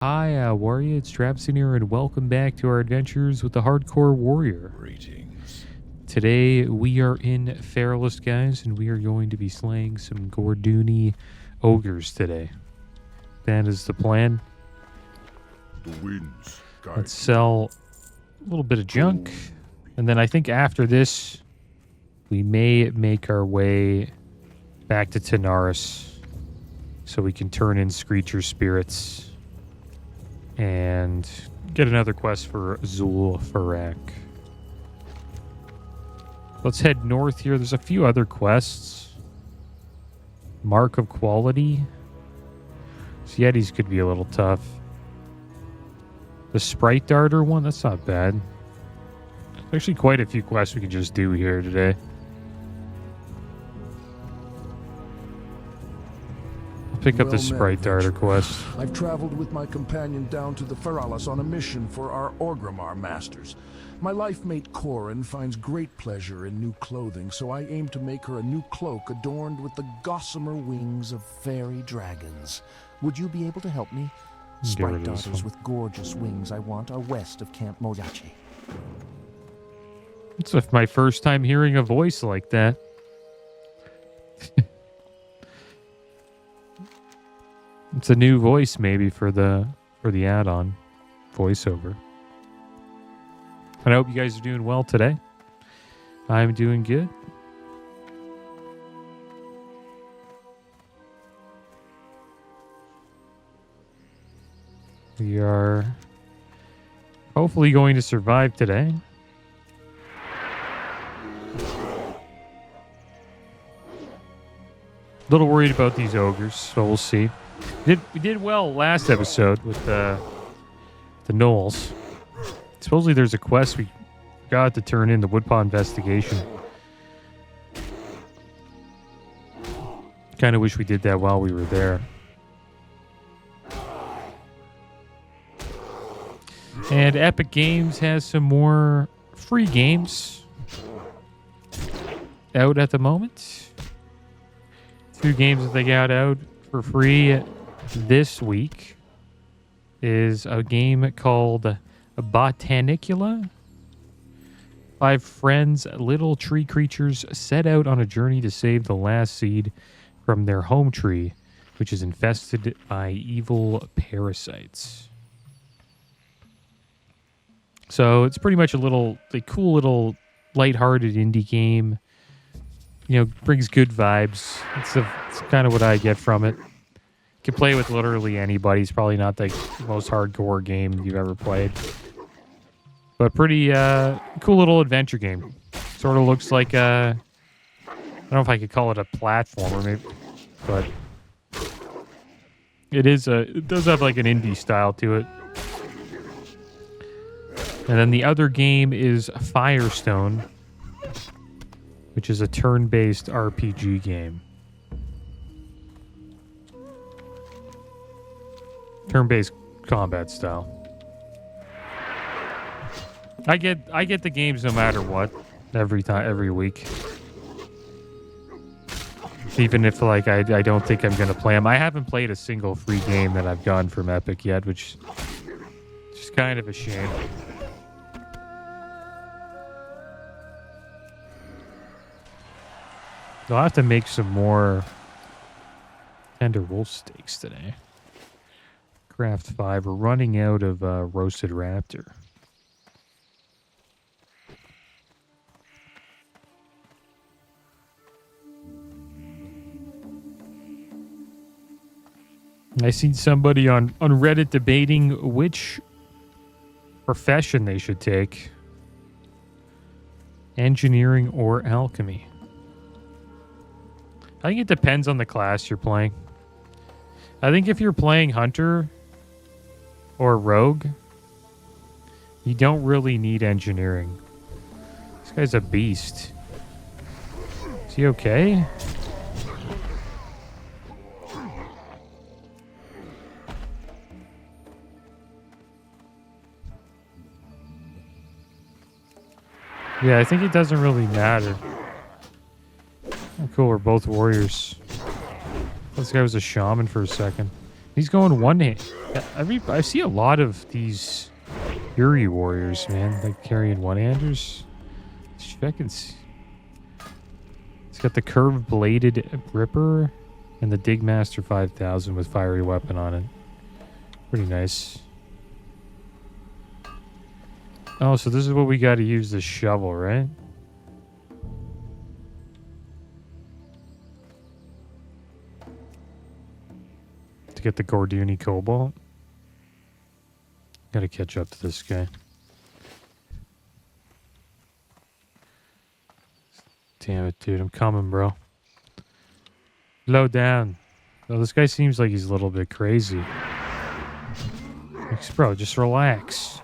Hi, warrior. It's Travis in here, and welcome back to our adventures with the Hardcore Warrior. Greetings. Today we are in Feralas, guys, and we are going to be slaying some Gordunni ogres today. That is the plan. The winds guide Let's sell a little bit of junk, and then I think after this we may make our way back to Tanaris so we can turn in Screecher Spirits and get another quest for Zul'Farrak. Let's head north here. There's a few other quests. Mark of Quality. Yetis could be a little tough. The Sprite Darter one, that's not bad. There's actually quite a few quests we can just do here today. Pick up the Sprite Darter quest. I've traveled with my companion down to the Feralas on a mission for our Orgrimmar masters. My life mate Corin finds great pleasure in new clothing, so I aim to make her a new cloak adorned with the gossamer wings of fairy dragons. Would you be able to help me? Sprite Darters with gorgeous wings I want are west of Camp Moyachi. It's my first time hearing a voice like that. It's a new voice maybe for the add-on voiceover. I hope you guys are doing well today. I'm doing good. We are hopefully going to survive today. A little worried about these ogres, so we'll see. We did well last episode with the gnolls. Supposedly there's a quest we got to turn in, the Woodpaw investigation. Kind of wish we did that while we were there. And Epic Games has some more free games out at the moment. 2 games that they got out for free this week is a game called Botanicula. 5 friends, little tree creatures, set out on a journey to save the last seed from their home tree, which is infested by evil parasites. So it's pretty much a cool little lighthearted indie game. You know, brings good vibes. It's kind of what I get from it. You can play with literally anybody. It's probably not the most hardcore game you've ever played. But pretty cool little adventure game. Sort of looks like I don't know if I could call it a platformer, maybe, but it does have like an indie style to it. And then the other game is Firestone, which is a turn-based RPG game. Turn-based combat style. I get the games no matter what, every week. Even if like I don't think I'm gonna play them. I haven't played a single free game that I've gotten from Epic yet, which is just kind of a shame. I'll have to make some more tender wolf steaks today. Craft 5. We're running out of roasted raptor. I seen somebody on Reddit debating which profession they should take. Engineering or alchemy. I think it depends on the class you're playing. I think if you're playing Hunter or Rogue, you don't really need engineering. This guy's a beast. Is he okay? Yeah, I think it doesn't really matter. Oh, cool, we're both warriors. This guy was a shaman for a second. He's going one hand. I see a lot of these Fury warriors, man, like carrying one-handers. Check and see. It's got the curved bladed Ripper and the Digmaster 5000 with fiery weapon on it. Pretty nice. Oh, so this is what we got to use the shovel, right? To get the Gordunni Cobalt. Got to catch up to this guy. Damn it, dude. I'm coming, bro. Low down. Oh, this guy seems like he's a little bit crazy. Like, bro, just relax.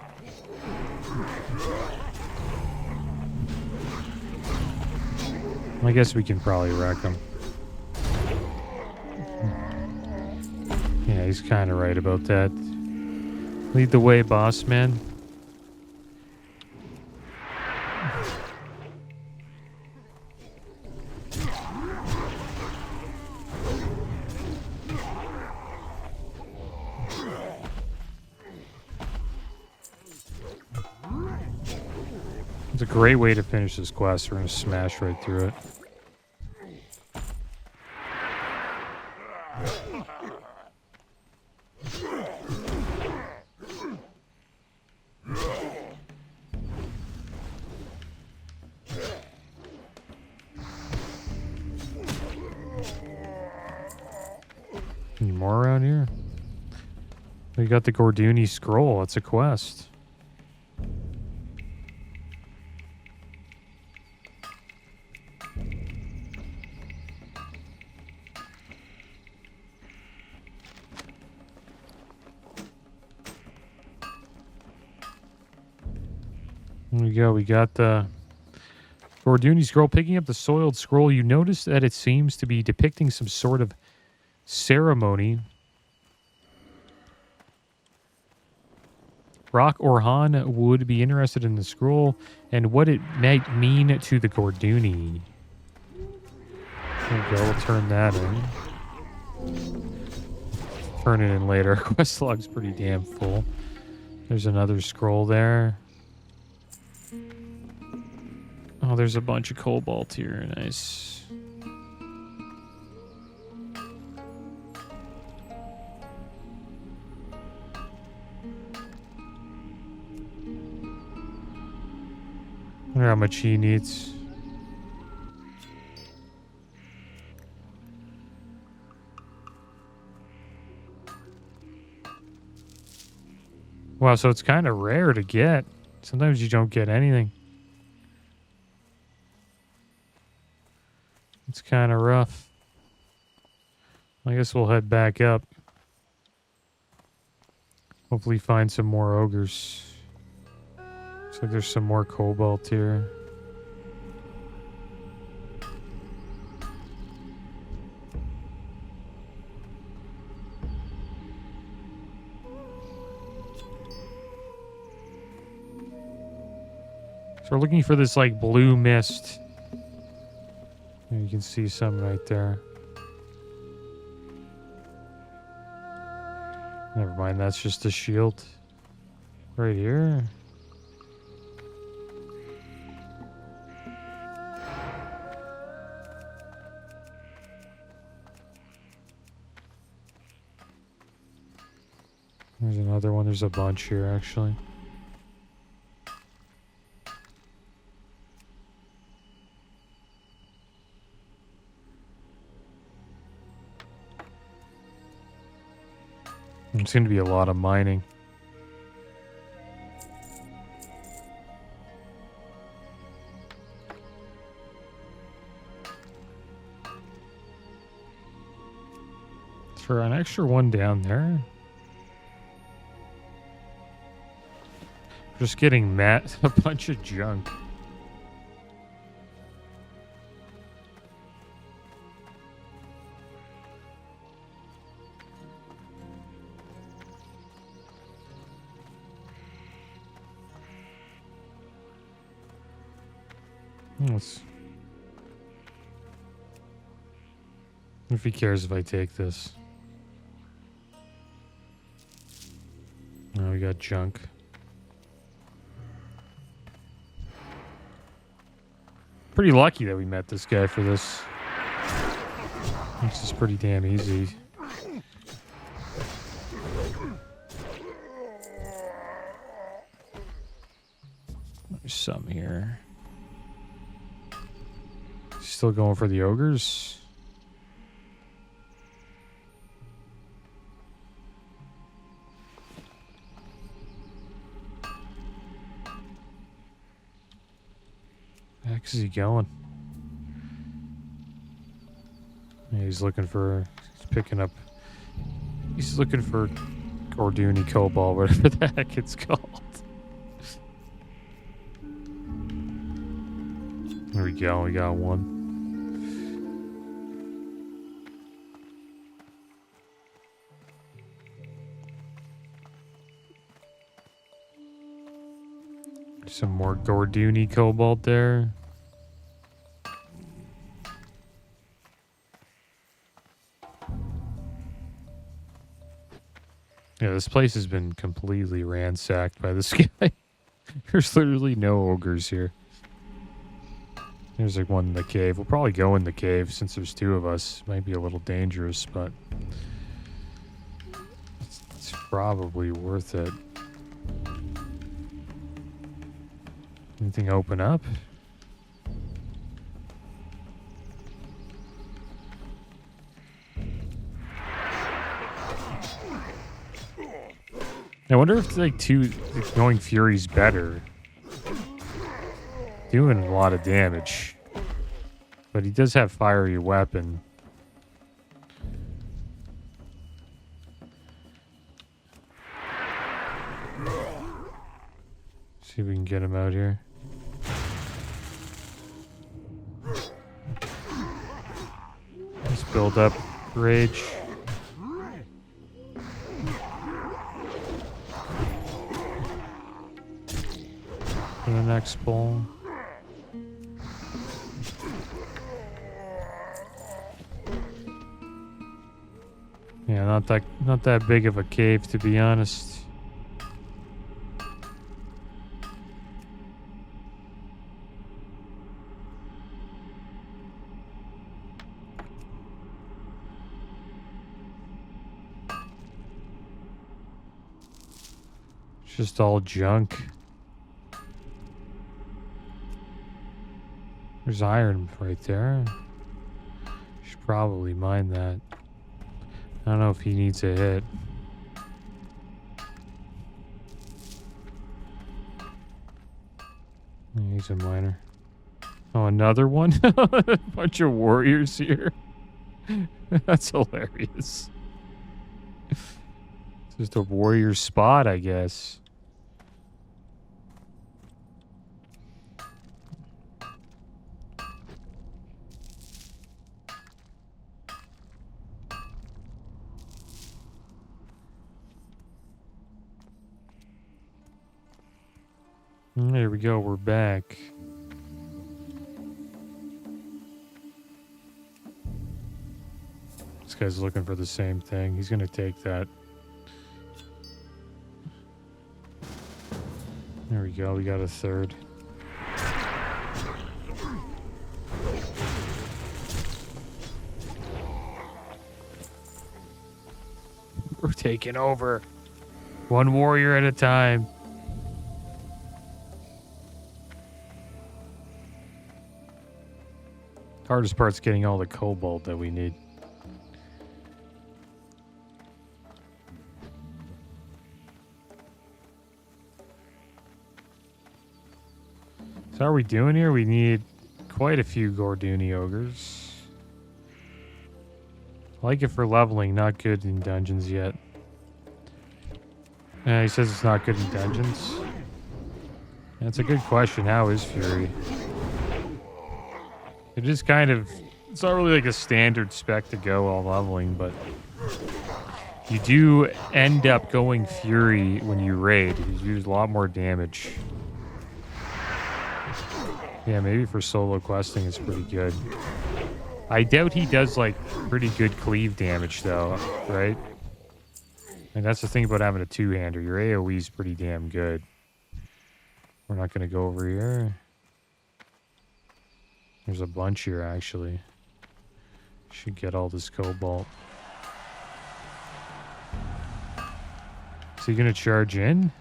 I guess we can probably wreck him. Yeah, he's kind of right about that. Lead the way, boss man. It's a great way to finish this quest. We're going to smash right through it. Any more around here? We got the Gordunni scroll. It's a quest. There we go. We got the Gordunni scroll. Picking up the soiled scroll, you notice that it seems to be depicting some sort of ceremony. Rock Orhan would be interested in the scroll and what it might mean to the Gordunni. There we go. We'll turn that in. Turn it in later. Quest log's pretty damn full. There's another scroll there. Oh, there's a bunch of cobalt here. Nice. I wonder how much he needs. Wow, so it's kind of rare to get. Sometimes you don't get anything. It's kind of rough. I guess we'll head back up. Hopefully find some more ogres. Looks like there's some more cobalt here. So we're looking for this like blue mist. You can see some right there. Never mind, that's just a shield. Right here. There's another one. There's a bunch here, actually. It's going to be a lot of mining. For an extra one down there. Just getting a bunch of junk. If he cares if I take this. Oh, we got junk. Pretty lucky that we met this guy for this. This is pretty damn easy. There's some here. Still going for the ogres? Heck is he going? Yeah, he's looking for. He's picking up. He's looking for Gordunni Cobalt, whatever the heck it's called. There we go. We got one. Some more Gordunni Cobalt there. Yeah, this place has been completely ransacked by this guy. There's literally no ogres here. There's like one in the cave. We'll probably go in the cave since there's two of us. Might be a little dangerous, but it's probably worth it. Anything open up? I wonder if like going Fury's better. Doing a lot of damage. But he does have fiery weapon. See if we can get him out here. Let's build up rage. For the next ball. Yeah, not that big of a cave, to be honest. It's just all junk. There's iron right there. Should probably mine that. I don't know if he needs a hit. He's a miner. Oh, another one? A bunch of warriors here. That's hilarious. It's just a warrior spot, I guess. There we go, we're back. This guy's looking for the same thing. He's gonna take that. There we go, we got a third. We're taking over. One warrior at a time. Hardest part's getting all the cobalt that we need. So how are we doing here? We need quite a few Gordunni ogres. I like it for leveling, not good in dungeons yet. He says it's not good in dungeons. That's a good question. How is Fury? It is kind of... It's not really like a standard spec to go while leveling, but... You do end up going Fury when you raid. You use a lot more damage. Yeah, maybe for solo questing it's pretty good. I doubt he does, like, pretty good cleave damage, though, right? And that's the thing about having a two-hander. Your AoE is pretty damn good. We're not going to go over here. There's a bunch here, actually. Should get all this cobalt. Is he going to charge in?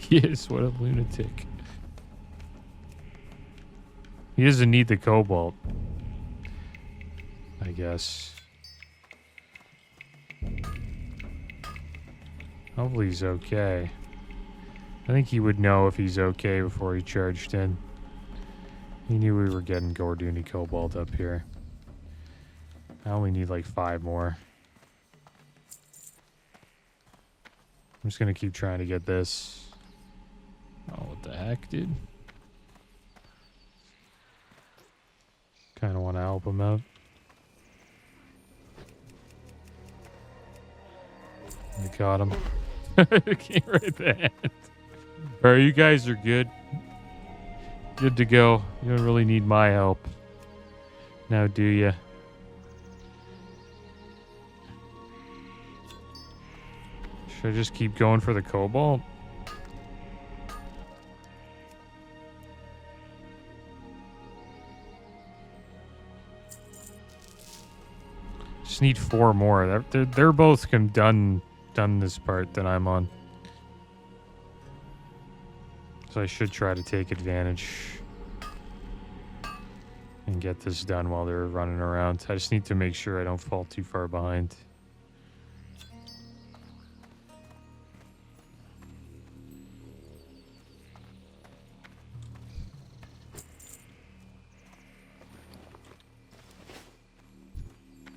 Yes, what a lunatic. He doesn't need the cobalt, I guess. Hopefully he's okay. I think he would know if he's okay before he charged in. He knew we were getting Gordunni cobalt up here. I only need like 5 more. I'm just gonna keep trying to get this. Oh, what the heck, dude? Kind of want to help him out. I got him. Can't right that. Alright, you guys are good. Good to go. You don't really need my help. Now, do ya? Should I just keep going for the cobalt? Just need 4 more. They're both done this part that I'm on. So I should try to take advantage and get this done while they're running around. I just need to make sure I don't fall too far behind.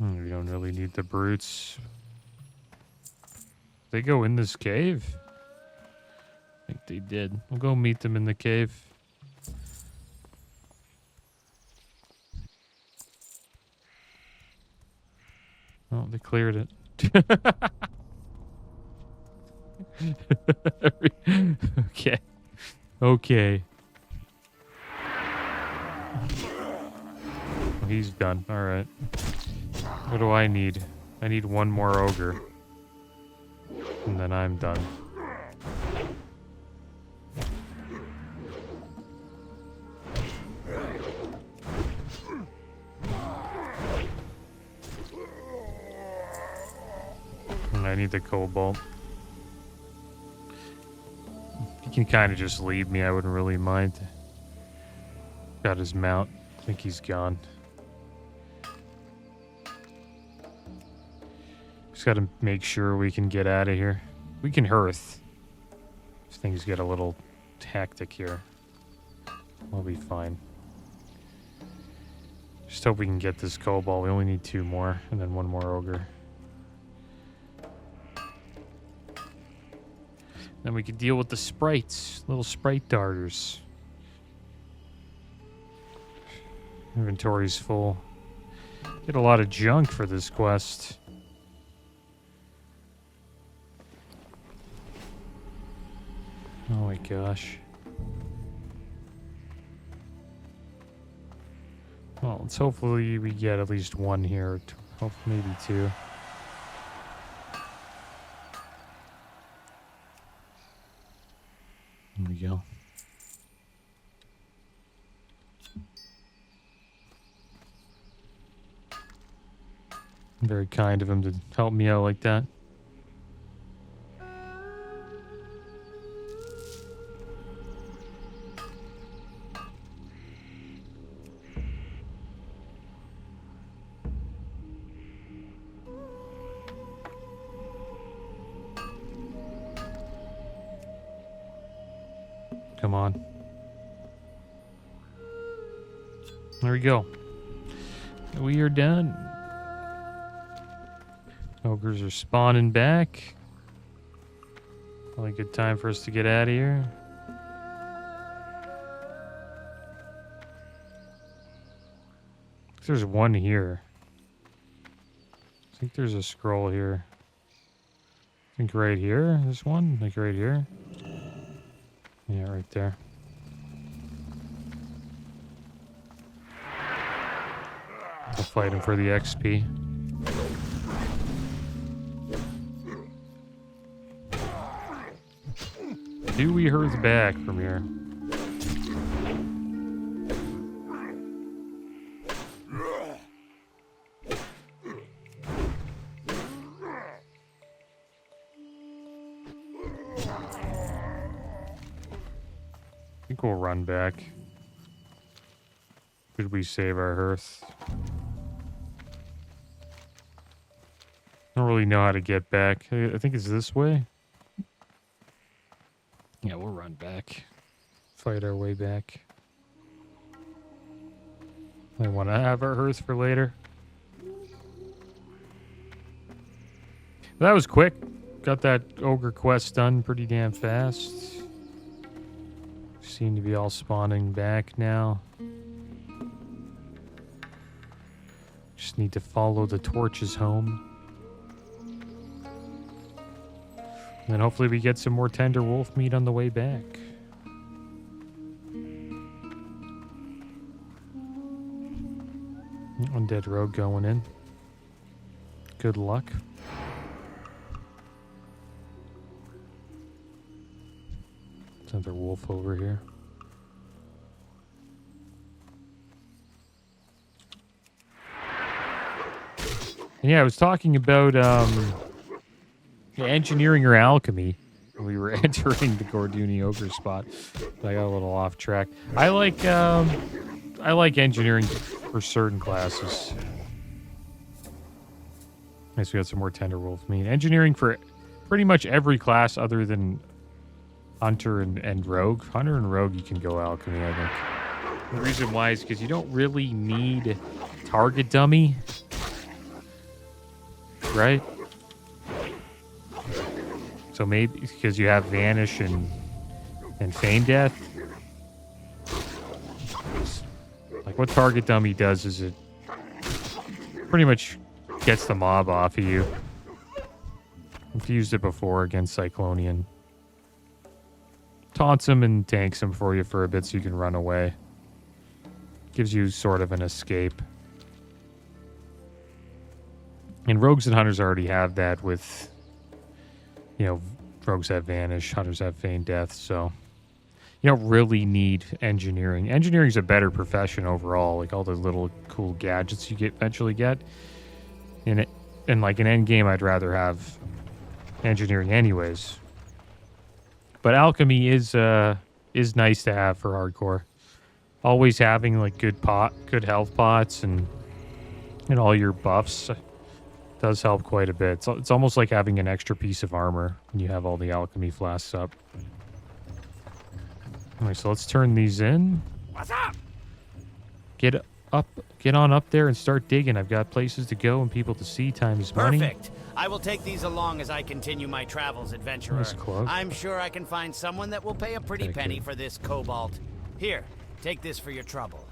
We don't really need the brutes. They go in this cave? I think they did. We'll go meet them in the cave. Oh, they cleared it. Okay. Okay. Oh, he's done. All right. What do I need? I need 1 more ogre. And then I'm done. And I need the cobalt. He can kind of just leave me. I wouldn't really mind. Got his mount. I think he's gone. Just got to make sure we can get out of here. We can hearth. If things get a little hectic here, we'll be fine. Just hope we can get this cobalt. We only need 2 more, and then 1 more ogre. Then we can deal with the sprites, little sprite darters. Inventory's full. Get a lot of junk for this quest. Oh my gosh. Well, let's hopefully we get at least 1 here. Hopefully maybe 2. There we go. Very kind of him to help me out like that. Come on. There we go. We are done. Ogres are spawning back. Probably a good time for us to get out of here. There's 1 here. I think there's a scroll here. I think right here. This one? Like right here. Yeah, right there. I'll fight him for the XP. Do we herd back from here? I think we'll run back. Should we save our hearth? I don't really know how to get back. I think it's this way. Yeah, we'll run back. Fight our way back. I want to have our hearth for later. That was quick. Got that ogre quest done pretty damn fast. Seem to be all spawning back now. Just need to follow the torches home. And then hopefully we get some more tender wolf meat on the way back. Undead rogue going in. Good luck. Another wolf over here. And yeah, I was talking about engineering or alchemy. We were entering the Gordunni ogre spot. But I got a little off track. I like engineering for certain classes. Nice, we got some more tender wolf meat. Engineering for pretty much every class other than Hunter and Rogue. Hunter and Rogue, you can go alchemy, I think. The reason why is because you don't really need target dummy. Right? So maybe because you have Vanish and Feign Death. Like what target dummy does is it pretty much gets the mob off of you. I've used it before against Cyclonian. Taunts him and tanks him for you for a bit so you can run away. Gives you sort of an escape. And rogues and hunters already have that with, you know, rogues have Vanish, hunters have Feign Death, so you don't really need engineering. Engineering is a better profession overall, like all the little cool gadgets you eventually get. In like an end game, I'd rather have engineering anyways. But alchemy is nice to have for hardcore. Always having like good health pots and all your buffs does help quite a bit. So it's almost like having an extra piece of armor when you have all the alchemy flasks up. Alright, so let's turn these in. What's up? Get on up there and start digging. I've got places to go and people to see. Time is money. Perfect. I will take these along as I continue my travels, adventurer. Nice cloak. I'm sure I can find someone that will pay a pretty penny for this cobalt. Here, take this for your trouble.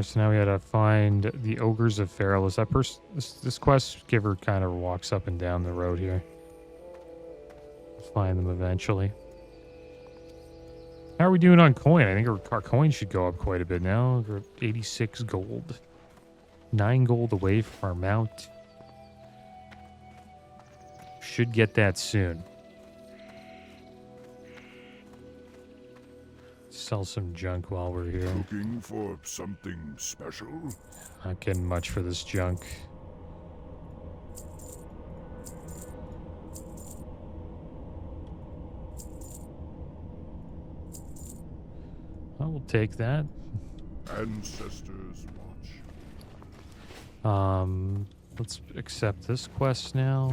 So now we gotta find the ogres of Feralas. This quest giver kind of walks up and down the road here. We'll find them eventually. How are we doing on coin? I think our coin should go up quite a bit now. We're at 86 gold. 9 gold away from our mount. Should get that soon. Sell some junk while we're here. Looking for something special? Not getting much for this junk. I will take that. Ancestors watch. Let's accept this quest now.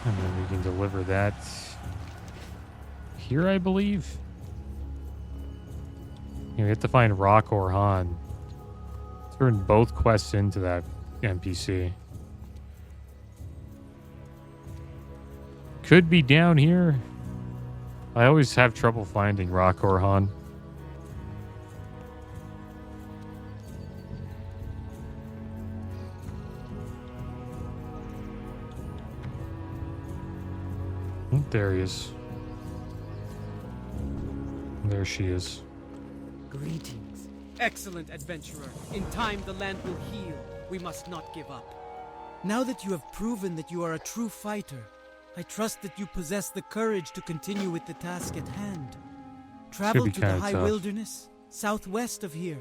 And then we can deliver that here, I believe. You have to find Rock or Han. Turn both quests into that NPC. Could be down here. I always have trouble finding Rock or Han. There he is. There she is. Greetings. Excellent adventurer. In time the land will heal. We must not give up. Now that you have proven that you are a true fighter, I trust that you possess the courage to continue with the task at hand. Travel to the high wilderness, southwest of here.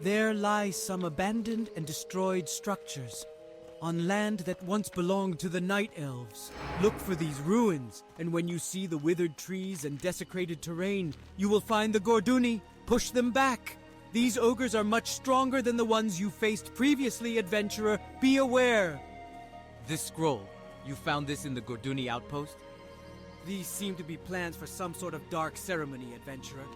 There lie some abandoned and destroyed structures, on land that once belonged to the Night Elves. Look for these ruins, and when you see the withered trees and desecrated terrain, you will find the Gordunni. Push them back. These ogres are much stronger than the ones you faced previously, adventurer. Be aware. This scroll, you found this in the Gordunni outpost? These seem to be plans for some sort of dark ceremony, adventurer.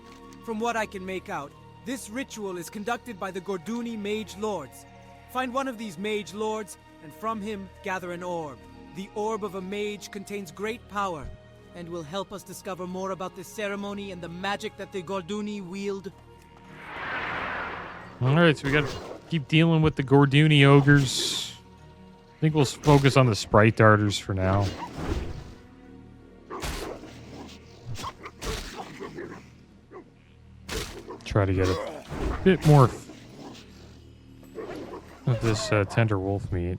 From what I can make out, this ritual is conducted by the Gordunni Mage Lords. Find one of these Mage Lords, and from him gather an orb. The orb of a mage contains great power, and will help us discover more about this ceremony and the magic that the Gordunni wield. Alright, so we gotta keep dealing with the Gordunni ogres. I think we'll focus on the Sprite darters for now. Try to get a bit more of this tender wolf meat.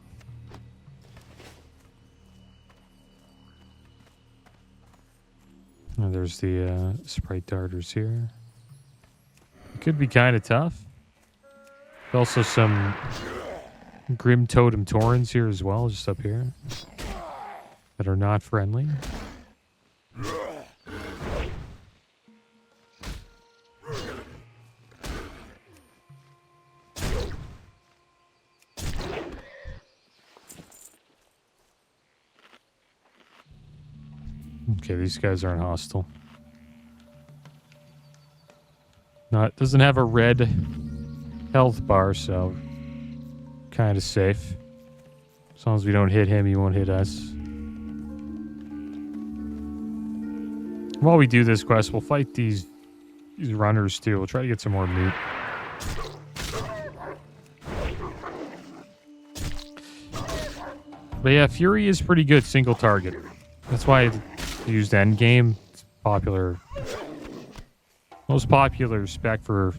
And there's the Sprite darters here. It could be kind of tough. Also some Grim Totem Taurens here as well, just up here, that are not friendly. Okay, these guys aren't hostile. Doesn't have a red health bar, so kind of safe. As long as we don't hit him, he won't hit us. While we do this quest, we'll fight these runners too. We'll try to get some more meat. But yeah, Fury is pretty good single target. That's why I used endgame. It's popular. Most popular spec for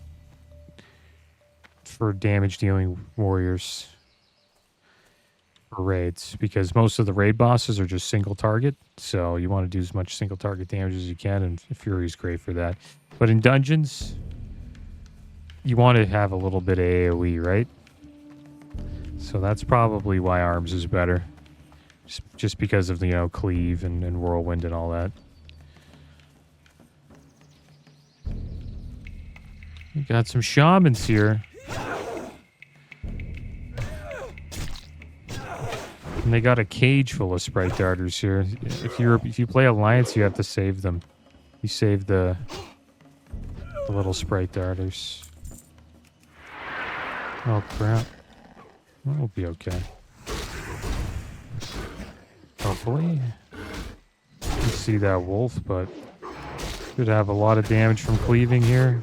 damage dealing warriors for raids, because most of the raid bosses are just single target, so you want to do as much single target damage as you can, and Fury is great for that. But in dungeons, you want to have a little bit of AoE, right? So that's probably why arms is better, just because of the cleave and whirlwind and all that. We got some shamans here. And they got a cage full of Sprite darters here. If you play Alliance, you have to save them. You save the little Sprite darters. Oh crap. We'll be okay. Hopefully. You see that wolf, but could have a lot of damage from cleaving here.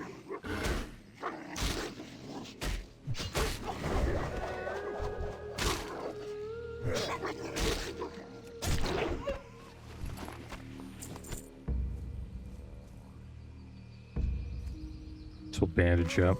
We'll bandage up.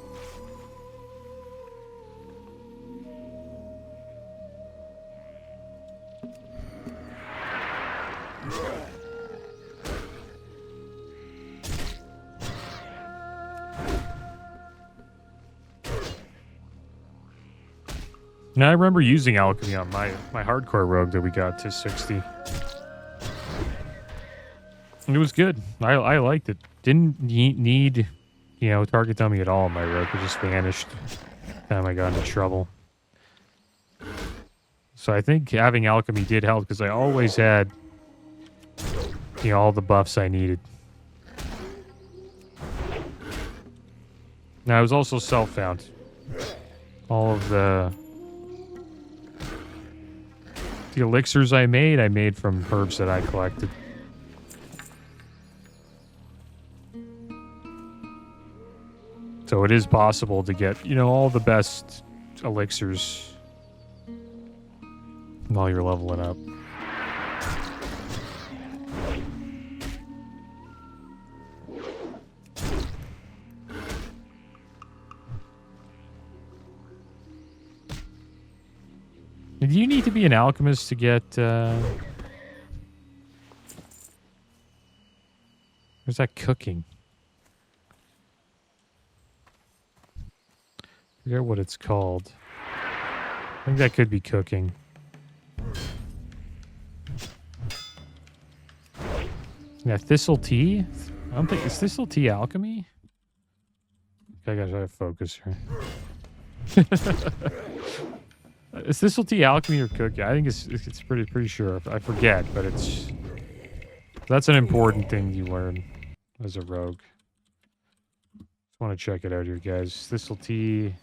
Now I remember using alchemy on my hardcore rogue that we got to 60. And it was good. I liked it. Didn't need target dummy at all. My rogue just vanished time I got into trouble. So I think having alchemy did help, because I always had all the buffs I needed. Now I was also self-found. All of the elixirs I made from herbs that I collected. So it is possible to get, all the best elixirs while you're leveling up. Do you need to be an alchemist to get... Where's that cooking? I forget what it's called. I think that could be cooking. Yeah, thistle tea? I don't think... Is thistle tea alchemy? I gotta focus here. Is thistle tea alchemy or cooking? I think it's pretty sure. I forget, but it's... That's an important thing you learn as a rogue. Just want to check it out here, guys. Thistle tea...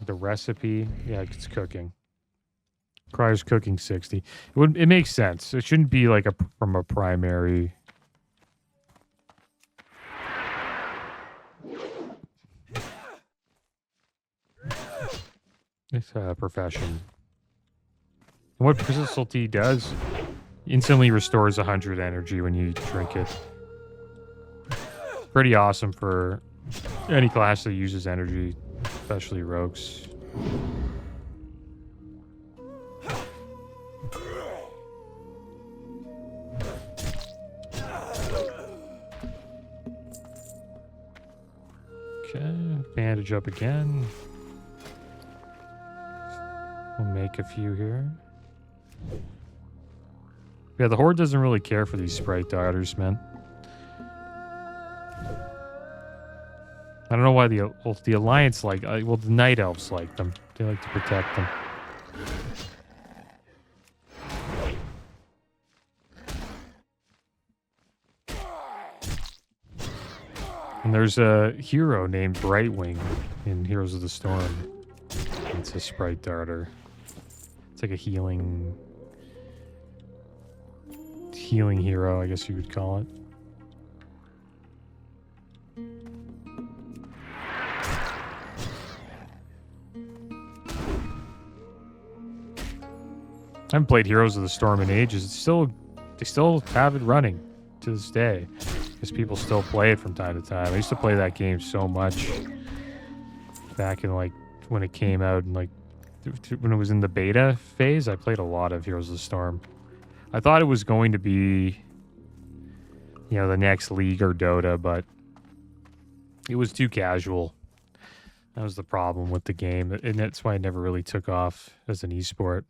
The recipe, yeah, it's cooking. Requires cooking 60. It makes sense. It shouldn't be like from a primary. It's a profession. And what thistle tea does, instantly restores 100 energy when you drink it. Pretty awesome for any class that uses energy. Especially rogues. Okay, bandage up again. We'll make a few here. Yeah, the Horde doesn't really care for these Sprite daughters, man. I don't know why the Alliance like... well, the Night Elves like them. They like to protect them. And there's a hero named Brightwing in Heroes of the Storm. It's a Sprite Darter. It's like a healing hero, I guess you would call it. I haven't played Heroes of the Storm in ages. They still have it running to this day. Because people still play it from time to time. I used to play that game so much back in like when it came out and like when it was in the beta phase. I played a lot of Heroes of the Storm. I thought it was going to be, you know, the next League or Dota, but it was too casual. That was the problem with the game, and that's why it never really took off as an esport.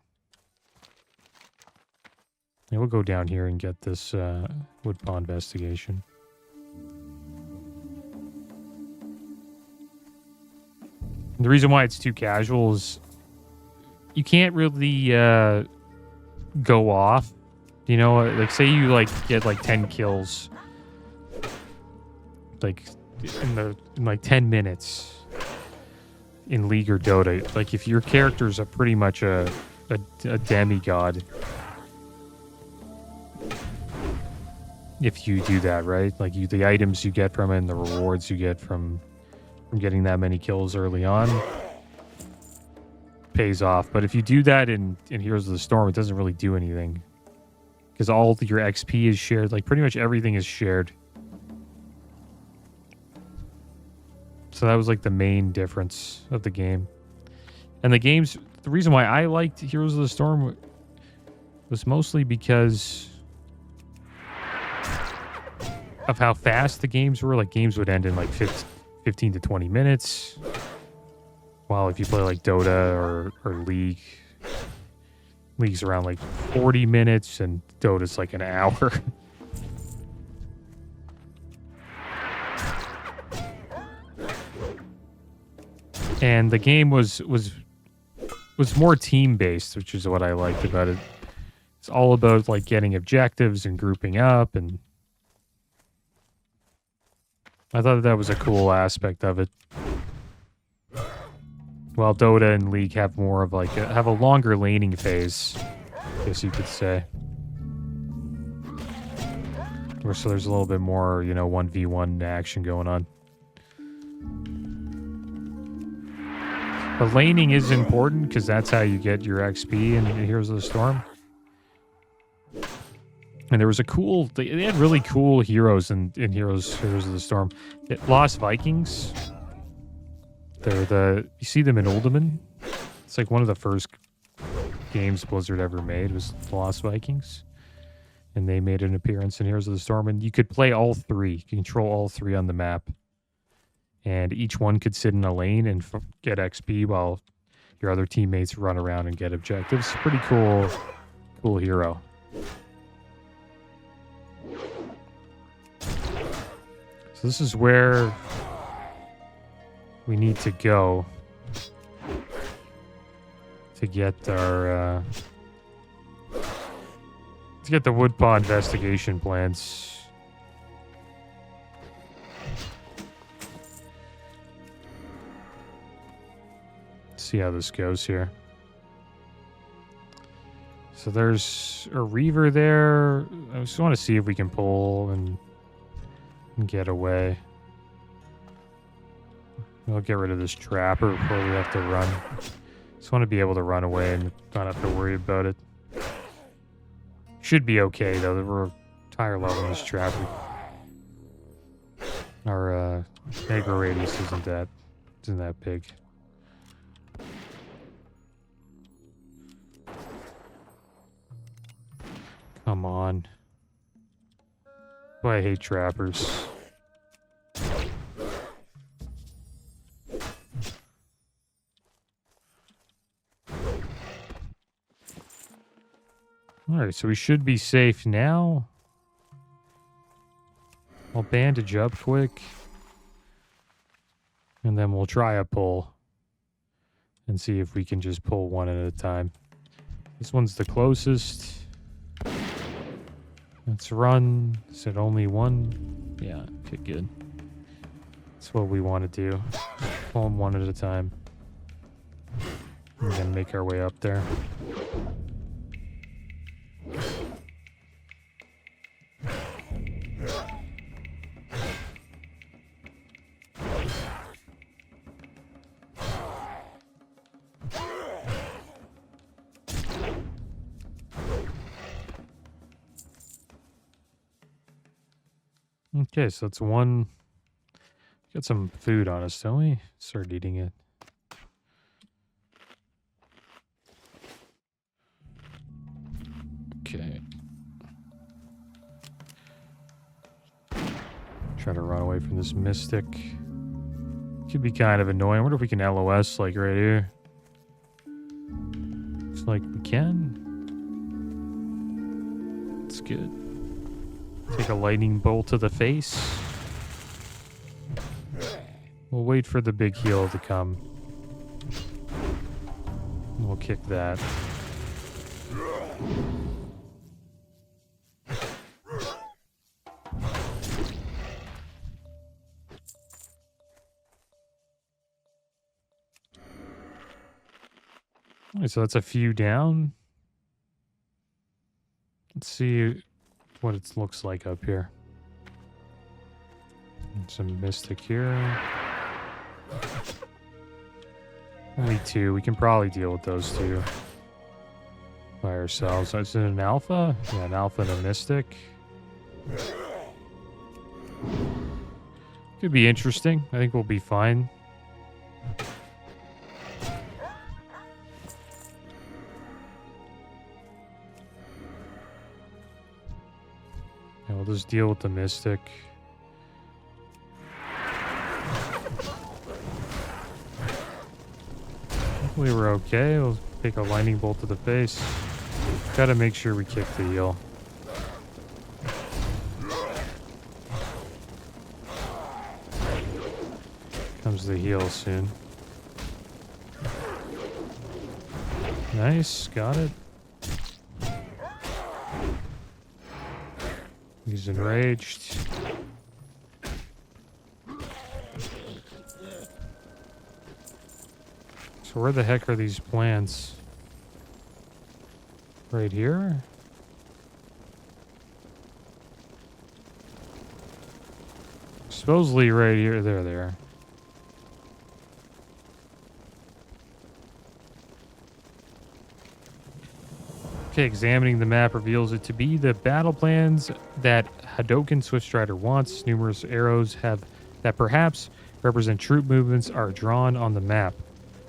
Yeah, we'll go down here and get this Woodpaw investigation. And the reason why it's too casual is you can't really go off. You know, like say you like get like 10 kills, like in like 10 minutes in League or Dota. Like if your character's pretty much a demigod. If you do that, right? Like the items you get from it and the rewards you get from getting that many kills early on pays off. But if you do that in Heroes of the Storm, it doesn't really do anything. Because all of your XP is shared. Like pretty much everything is shared. So that was like the main difference of the game. And the reason why I liked Heroes of the Storm was mostly because of how fast the games were. Like games would end in like 15 to 20 minutes. While if you play like Dota or League, League's around like 40 minutes and Dota's like an hour. And the game was more team based, which is what I liked about it. It's all about like getting objectives and grouping up, and I thought that was a cool aspect of it. While Dota and League have more of like have a longer laning phase, I guess you could say. Or so there's a little bit more, you know, 1v1 action going on. But laning is important because that's how you get your XP in Heroes of the Storm. And there was they had really cool heroes in Heroes of the Storm. Lost Vikings. You see them in Uldaman. It's like one of the first games Blizzard ever made was The Lost Vikings. And they made an appearance in Heroes of the Storm. And you could play all three. You can control all three on the map. And each one could sit in a lane and get XP while your other teammates run around and get objectives. Pretty cool hero. So this is where we need to go to get our to get the Woodpaw investigation plans. See how this goes here. So there's a Reaver there. I just want to see if we can pull and get away. We'll get rid of this trapper before we have to run. Just want to be able to run away and not have to worry about it. Should be okay though. We're higher level in this trapper. Our aggro radius isn't that big. Come on. Boy, I hate trappers. Alright, so we should be safe now. I'll bandage up quick. And then we'll try a pull. And see if we can just pull one at a time. This one's the closest. Let's run. Is it only one? Yeah, okay, good. That's what we want to do. Pull them one at a time. And then make our way up there. Okay, so it's one. Got some food on us, don't we? Start eating it. Okay. Try to run away from this mystic. Could be kind of annoying. I wonder if we can LOS like right here. Looks like we can. It's good. Take a lightning bolt to the face. We'll wait for the big heal to come. We'll kick that. Alright, so that's a few down. Let's see what it looks like up here. Some mystic here. Only two. We can probably deal with those two by ourselves. Is it an alpha? Yeah, an alpha and a mystic. Could be interesting. I think we'll be fine. Yeah, we'll just deal with the mystic. Hopefully we're okay. We'll take a lightning bolt to the face. Gotta make sure we kick the heal. Comes the heal soon. Nice, got it. He's enraged. So where the heck are these plants? Right here? Supposedly right here. There they are. Okay, examining the map reveals it to be the battle plans that Hadoken Swiftstrider wants. Numerous arrows that perhaps represent troop movements are drawn on the map.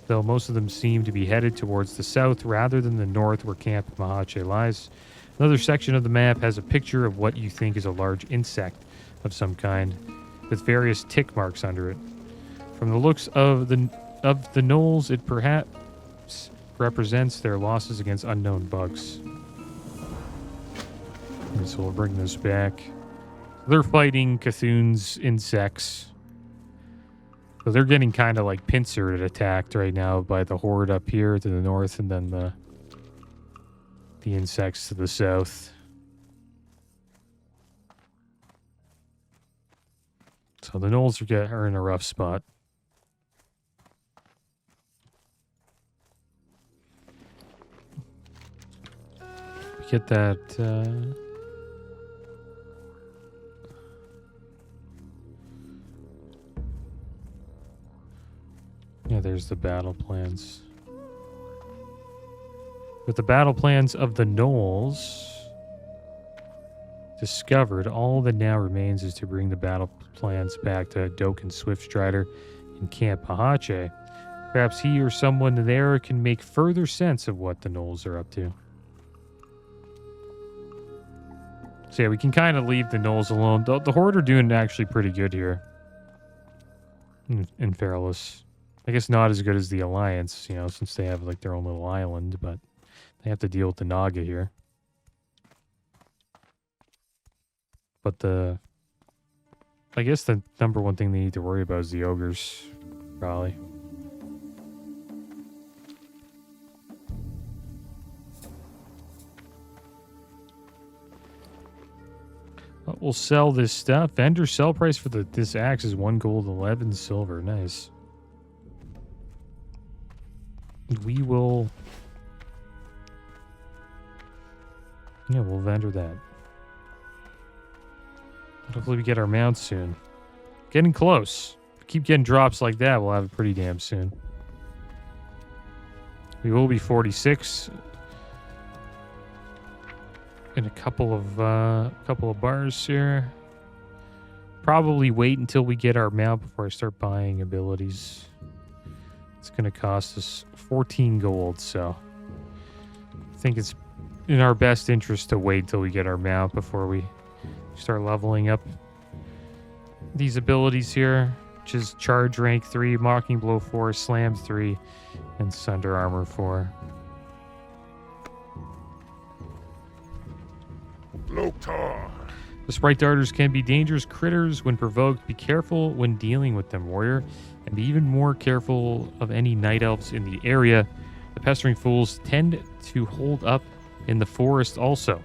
though most of them seem to be headed towards the south rather than the north where Camp Mahache lies. Another section of the map has a picture of what you think is a large insect of some kind, with various tick marks under it. From the looks of the gnolls, it perhaps represents their losses against unknown bugs. And so we'll bring this back. They're fighting Cthulhu's insects. So they're getting kind of like pincered attacked right now by the horde up here to the north, and then the insects to the south. So the gnolls are in a rough spot. We get that. Yeah, there's the battle plans. With the battle plans of the gnolls discovered, all that now remains is to bring the battle plans back to Doken Swiftstrider in Camp Mahache. Perhaps he or someone there can make further sense of what the gnolls are up to. So yeah, we can kind of leave the gnolls alone. The horde are doing actually pretty good here in Feralas. I guess not as good as the Alliance, you know, since they have like their own little island, but they have to deal with the Naga here. But I guess the number one thing they need to worry about is the ogres, probably. But we'll sell this stuff. Vendor sell price for this axe is 1 gold, 11 silver. Nice. We will... Yeah, we'll vendor that. Hopefully we get our mounts soon. Getting close. Keep getting drops like that, we'll have it pretty damn soon. We will be 46 in a couple of bars here. Probably wait until we get our mount before I start buying abilities. It's going to cost us 14 gold, so I think it's in our best interest to wait till we get our mount before we start leveling up these abilities here, which is Charge Rank 3, Mocking Blow 4, Slam 3, and Sunder Armor 4. Loktar! The Sprite Darters can be dangerous critters when provoked. Be careful when dealing with them, warrior, and be even more careful of any night elves in the area. The Pestering Fools tend to hold up in the forest also.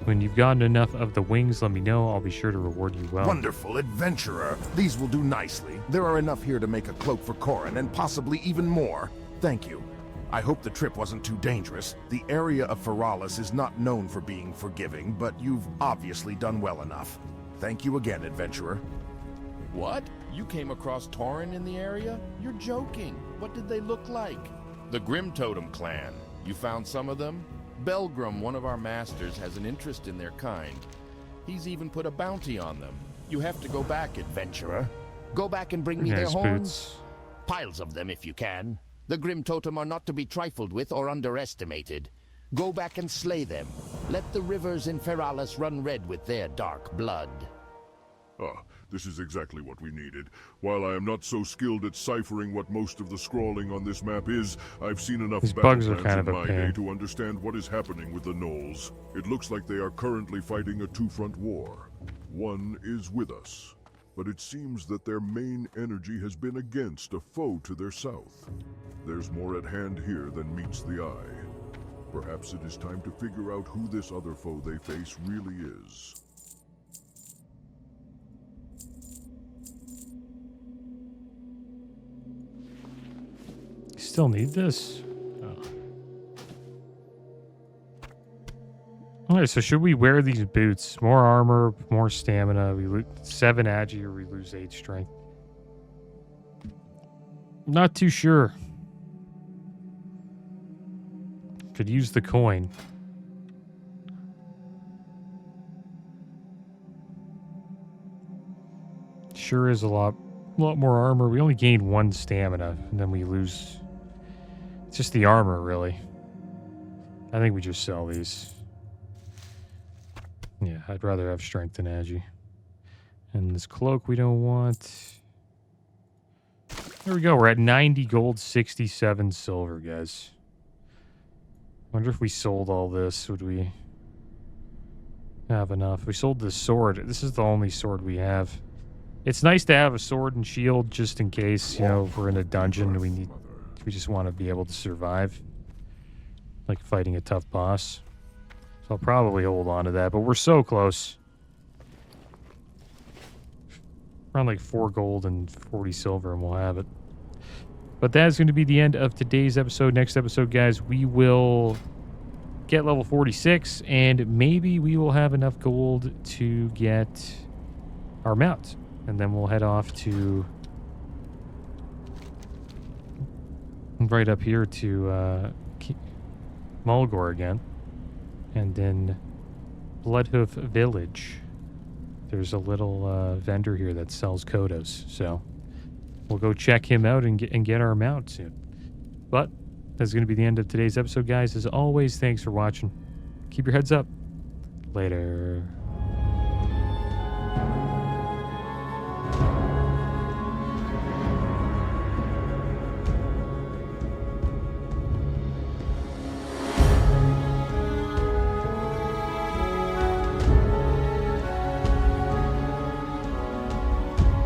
When you've gotten enough of the wings, let me know. I'll be sure to reward you well. Wonderful adventurer. These will do nicely. There are enough here to make a cloak for Corin, and possibly even more. Thank you. I hope the trip wasn't too dangerous. The area of Feralas is not known for being forgiving, but you've obviously done well enough. Thank you again, adventurer. What? You came across TAUREN in the area? You're joking. What did they look like? The Grim Totem clan. You found some of them? Belgrim, one of our masters, has an interest in their kind. He's even put a bounty on them. You have to go back, adventurer. Go back and bring me Nice their horns. boots. Piles of them if you can. The Grim Totem are not to be trifled with or underestimated. Go back and slay them. Let the rivers in Feralas run red with their dark blood. Ah, this is exactly what we needed. While I am not so skilled at ciphering what most of the scrawling on this map is, I've seen enough These battle bugs are plans kind in of a my pain. day to understand what is happening with the gnolls. It looks like they are currently fighting a two-front war. One is with us, but it seems that their main energy has been against a foe to their south. There's more at hand here than meets the eye. Perhaps it is time to figure out who this other foe they face really is. Still need this? Oh. Alright, so should we wear these boots? More armor, more stamina. We lose 7 agi or we lose 8 strength. Not too sure. Could use the coin. Sure is a lot A lot more armor. We only gained 1 stamina, and then we lose. It's just the armor, really. I think we just sell these. Yeah, I'd rather have strength than agi. And this cloak we don't want. There we go. We're at 90 gold, 67 silver, guys. Wonder if we sold all this, would we have enough? We sold the sword. This is the only sword we have. It's nice to have a sword and shield just in case, you know, if we're in a dungeon, we just want to be able to survive. Like fighting a tough boss. So I'll probably hold on to that, but we're so close. Around like 4 gold and 40 silver and we'll have it. But that is going to be the end of today's episode. Next episode, guys, we will get level 46 and maybe we will have enough gold to get our mount. And then we'll head off to right up here to Mulgore again. And then Bloodhoof Village. There's a little vendor here that sells Kodos. So we'll go check him out and get our mount soon. But that's going to be the end of today's episode, guys. As always, thanks for watching. Keep your heads up. Later.